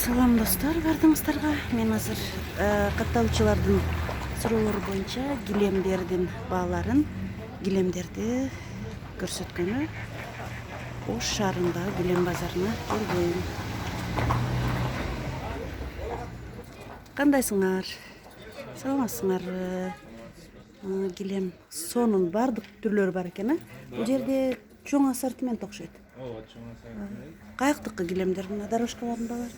Салам достор, бардыңыздарга. Мен азыр катталуучулардын суроолору боюнча килемдердин бааларын, килемдерди көрсөткөнү Ош шаарындагы килем базарына келдим. Кандайсыңар? Саламатсыңарбы? Килем сонун бардык түрлөрү бар экен, Бул жерде чоң ассортимент окшойт. Ооба, чоң ассортимент. Каяктыкы килемдер мына дорожкалардын баалары?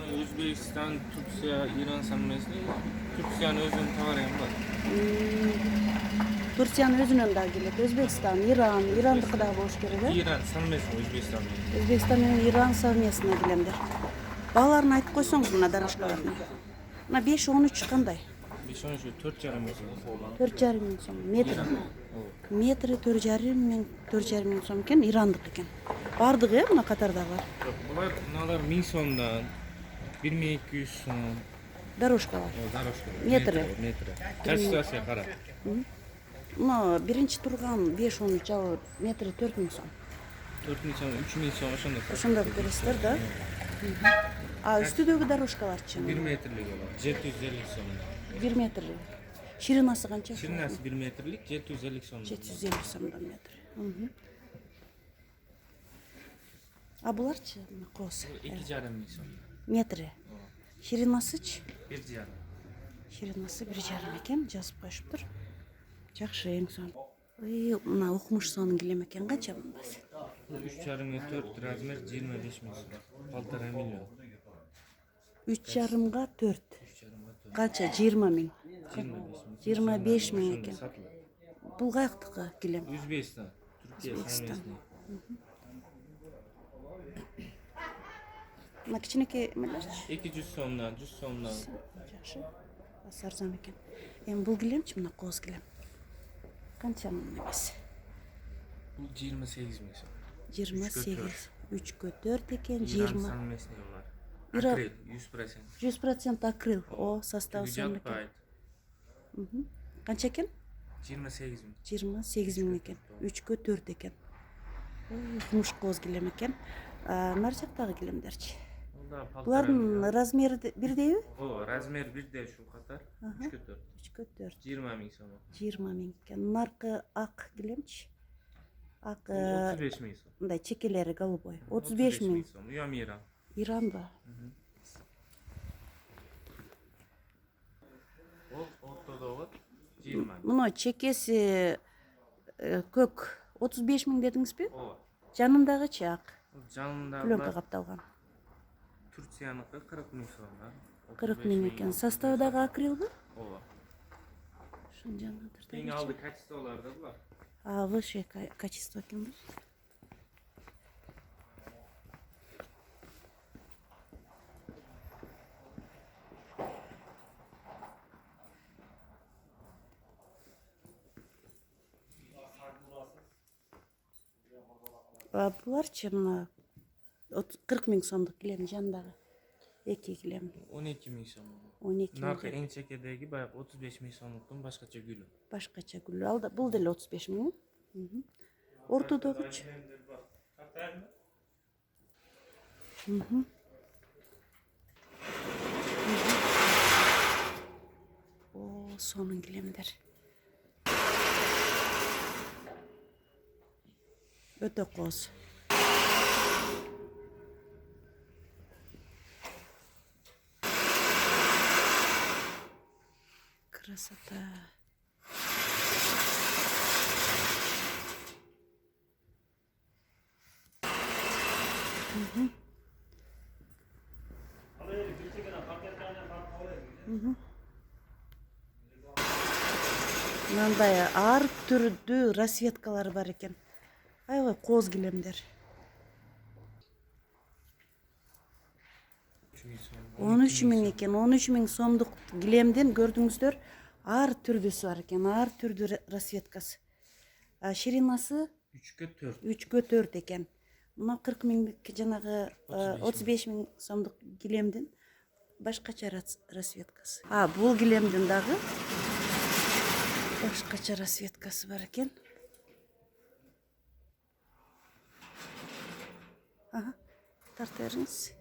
Өзбекстан, Турция, Иран саммесini. Турциянын өзүнүн товары эми бар. Турциянын өзүнөн дагы келет. Өзбекстан, Ирандыкы дагы болуш керек, Иран саммесini Өзбекстан менен. Өзбекстан менен Иран совместный килемдер. Бааларын айтып койсоңуз мына дорожкалардын. Мына 5-13 кандай? 5-13 4,5 миң сом. 4,5 миң сом. Метри 4,5 миң сом экен, ирандык экен. Бардыгы мына катардагылар. Булар 1000 сомдон 1200 сом. Дорожкалар. Дорожка. Метри. Качествосуна кара. Мына биринчи турган 5-13 ал метри 4 миң сом. 4 миң сом, 3 миң сом ошондой. Ошондой бересиздер да? А үстүдөгү дорожкаларчы? 1 метрлик болот. 750 сом. 1 метрлик. Ширинасы канча? Ширинасы 1 метрлик 750 сом. 750 сомдон метр. А буларчы? Кооз. 2,5 миң сом. Метри. Ширинасычы? 1,5. Ширинасы 1,5 экен, жазып коюшуптур. Жакшы, эң сонун. Мына окумуш сонун килем экен, канча мынбасы? 3,5 4 размер 25 миң сом. 1,5 миллион. 3,5-га 4. Канча? 20 миң. 25 миң экен. Бул каяктыкы килем? Өзбекстан. Түркия. Мына кичинекей эмелерчи? 200 сомдон, 100 сомдон. Жакшы. Арзан экен. Эми бул килемчи, мына кооз килем. Канча эмес? Бул 28 миң сом. 28. 3-кө 4 экен, 20. Саммесный булар. Акрил 100%. 100% акрил. О, составы сонун экен. Канча экен? 28 миң. 28 миң экен. 3-кө 4 экен. Кумуш кооз килем экен. Нар жактагы килемдерчи? Булардын размери бирдейби? Ооба, размер бирдей ушул катар. 3-кө 4. 3-кө 4. 20 миң сом. 20 миң экен. Наркы ак килемчи? Ак 35 миң сом. мындай чекелери голубой. 35 миң сом. Уям Иран. Иранбы? Ол ортодо болот. 20 миң. Мына чекеси көк 35 миң дедиңизби? Ооба. Жанындагычы ак? Жанында Пленка капталган. Турцияныкы 40 миң сом. 40 миң экен. Составы дагы акрилбы? Ооба. Ошонун жанында Эң алды качестволор да булар. Выше качество экенби? Буларчы мына 40 миң сомдук килем жанындагы эки килем. 12 миң сом. 12 Наркы миң. эң чекедеги баягы 35 миң сомдуктун башкача гүлү. Башкача гүл. Алда бул деле 35 миң. Ортодогучу? О, сонун килемдер. Өтө кооз. Красота. Мындай ар түрдүү расветкалары бар экен. Аябай кооз килемдер. 13 миң экен. 13 миң сомдук килемдин көрдүңүздөр ар түрдүүсү бар экен. Ар түрдүү расветкасы. Ширинасы 3-кө 4. 3-кө 4 экен. Мына 40 миңдик жанагы 35 миң сомдук килемдин башкача расветкасы. Бул килемдин дагы башкача расветкасы бар экен. Тарта бериңиз.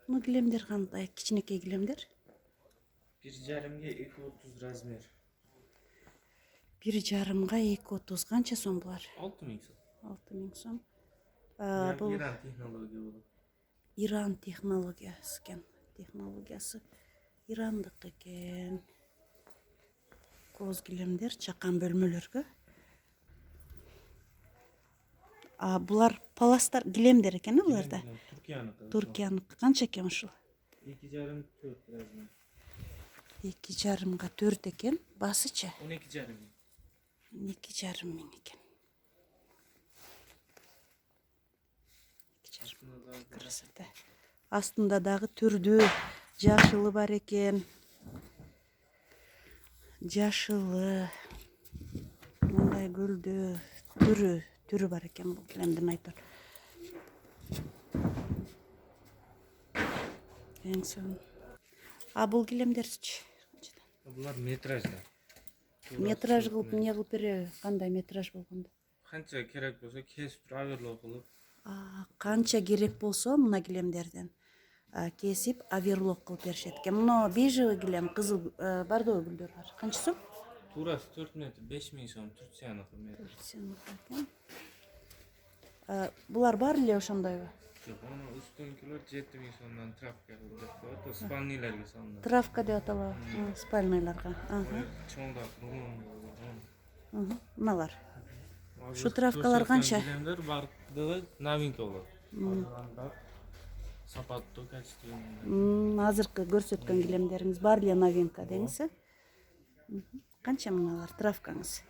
Мына килемдер кандай? Кичинекей килемдер. 1,5 2,30 размер. 1,5-га 2,30 канча сом булар? 6.000 сом. 6.000 сом. Бул Бул Иран технология болот. Иран технологиясы экен. Технологиясы Ирандык экен. Кооз килемдер чакан бөлмөлөргө. Булар паластар килемдер экен, буларда. Түркияныкы. Туркияныкы канча экен ушул? 2,5-4 размер. 2,5-га 4 экен. Басычы 12,5. 2,5 миң экен. 2,5 красота. Астында дагы түрдүү жашылы бар экен. Жашылы. Мындай гүлдүү түрү бар экен бул килемдин айтор. Эң son. Бул килемдерчи? Булар метражда. Метраж кылып эмне кылып береби? Кандай метраж болгондо? Канча керек болсо кесип аверлоо кылып. Канча керек болсо мына килемдерден кесип оверлок кылып беришет экен. Мына бежевый килем, кызыл бордовый гүлдөр бар. Канча сом? Турасы 4 метр, 5.000 сом, Турцияныкы метр. Булар бар эле ошондойбу? Жок, анын үстүнкүлөр 7.000 сомдон травка деп коет, спальнийлерге салынат. Травка деп аталабы? Спальныйларга. Чоңдак, Мыналар. Şu travkalar kança? Килемдер бардыгы новинка болот. Сапаттуу, качественный. Азыркы көрсөткөн килемдериңиз бар эле новинка деңиз. Канча мыналар травкаңыз?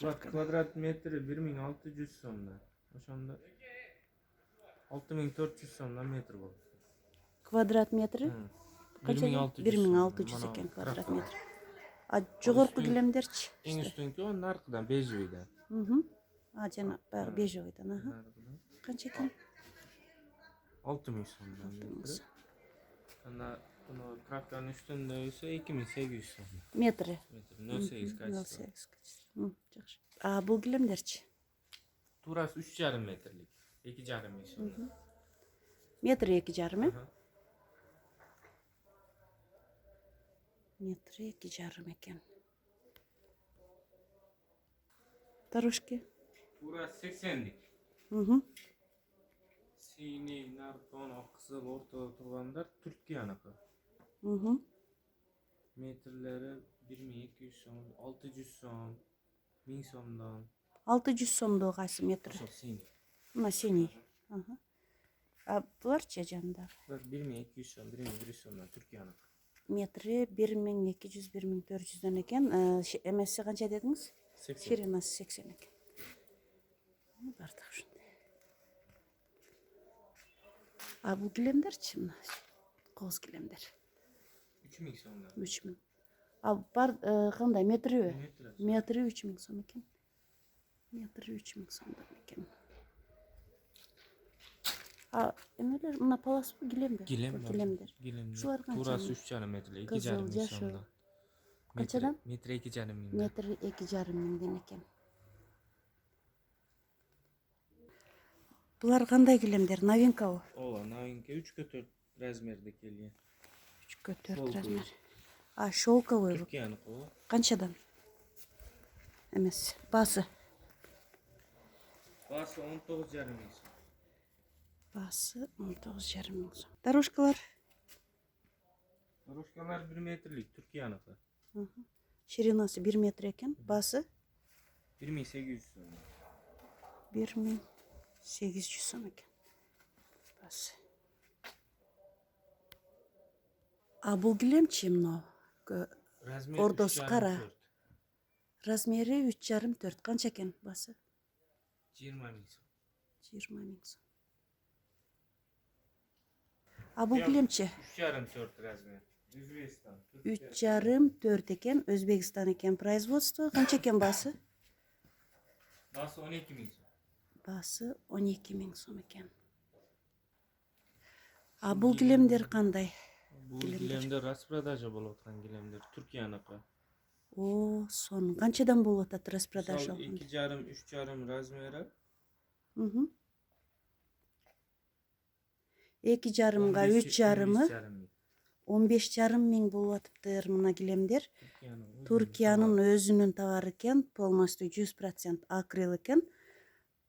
Квадрат метри 1.600 сомдон. Ошондо 6.400 сомдон метр болот. Квадрат метри? 1.600 экен квадрат метр. Жогорку килемдерчи? Эң үстүнкү анын аркыдан бежевыйдан. Жана баягы бежевыйдан. Канча экен? 6.000 сомдон. Ана травканын үстүндөгүсү 2.800 сом. Метри? 0.8 качество. Жакшы. Бул килемдерчи? Турасы 3,5 метрлик. 2,5 миң сом. Метри 2,5? Метри 2,5 экен. Тарушки? Турасы 80лик. Синий, наркон, ак кызыл ортодо тургандар Түркияныкы. Метрлери 1.200 сом, 600 сом, 1000 сомдон. 600 сомдо кайсы метр? Ошол синий. Мына синий. Буларчы жанында? 1.200 сом, 1.100 сомдон Түркияныкы. Метри 1.200-1.400 экен. Эмеси канча дедиңиз? 80. Ширинасы 80 экен. Бардык ушундай. Бул килемдерчи мына? Кооз килемдер. 3.000 сомдон. 3.000. Бар кандай метриби? Метри. Метри 3.000 сом экен. Метри 3.000 сомдон экен. Эмелер мына паласпы килемдер? Килемдер. Шулар канча? Турасы 3,5 метрлик, 2,5 Кызыл, миң жашыл. сомдон. Канчадан? Метри 2,5 миң. Метри 2,5 миңден экен. Булар кандай килемдер? Новинкабы? Ооба, новинка 3/4 размерде келген. 3/4 размер. Шелковый. Түркияныкы го. Канчадан? Эмес, басы. Басы 19,5 миң сом. Басы 19,5 миң сом. Дорожкалар? Дорожкалар 1 метрлик, Түркияныкы. Ширинасы 1 метр экен. Басы? 1.800 сом. 1.800 сом экен. Басы. Бул килемчи мына? Размери Ордосу 3,5 кара. 4. Размери 3,5-4. Канча экен басы? 20 миң сом. 20 миң сом. Бул килемчи? 3,5-4 размер. Өзбекстан. 3,5-4 экен. Өзбекстан экен производство. Канча экен басы? Басы 12 миң сом. Басы 12 миң сом экен. Бул килемдер кандай? Бул килемдер распродажа болуп аткан килемдер, Түркияныкы. Сон. Канчадан болуп атат распродажа? 2,5-3,5 размери. 2,5-га 3,5-ы 15,5 миң болуп атыптыр мына килемдер. Туркиянын өзүнүн товары экен, полностью 100% акрил экен.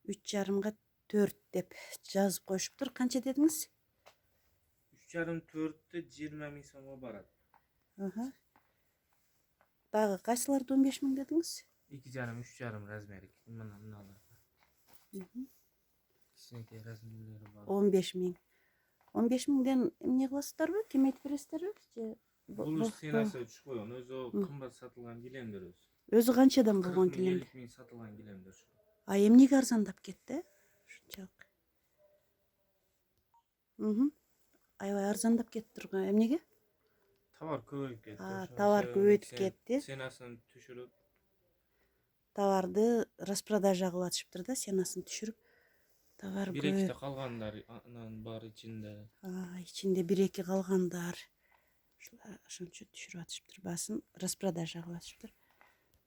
3,5-га 4 деп жазып коюшуптур. Канча дедиңиз? 3,5-4'te 20 миң сомго барат. Дагы кайсыларды 15 миң дедиңиз? 2,5-3,5 размери. Мыналар. Кичинекей размерлери бар. 15 миң. 15 миңден эмне кыласыздарбы? Кемейтип бересиздерби? Же Бул ценасы түшпөгөн. Өзү кымбат сатылган килемдер өзү. өзү канчадан болгон килем? 50 миң сатылган килемдер. А эмнеге арзандап кетти? Ушунчалык. Аябай арзандап кетиптир го. Эмнеге? Товар көбөйүп кетти. Товар көбөйтүп кетти. Ценасын түшүрүп. Товарды распродажа кылып атышыптыр да, ценасын түшүрүп. Товар Бир-эките калгандар анан бар ичинде. Ичинде 1-2 калгандар. Ошончо түшүрүп атышыптыр, баасын распродажа кылып атышыптыр.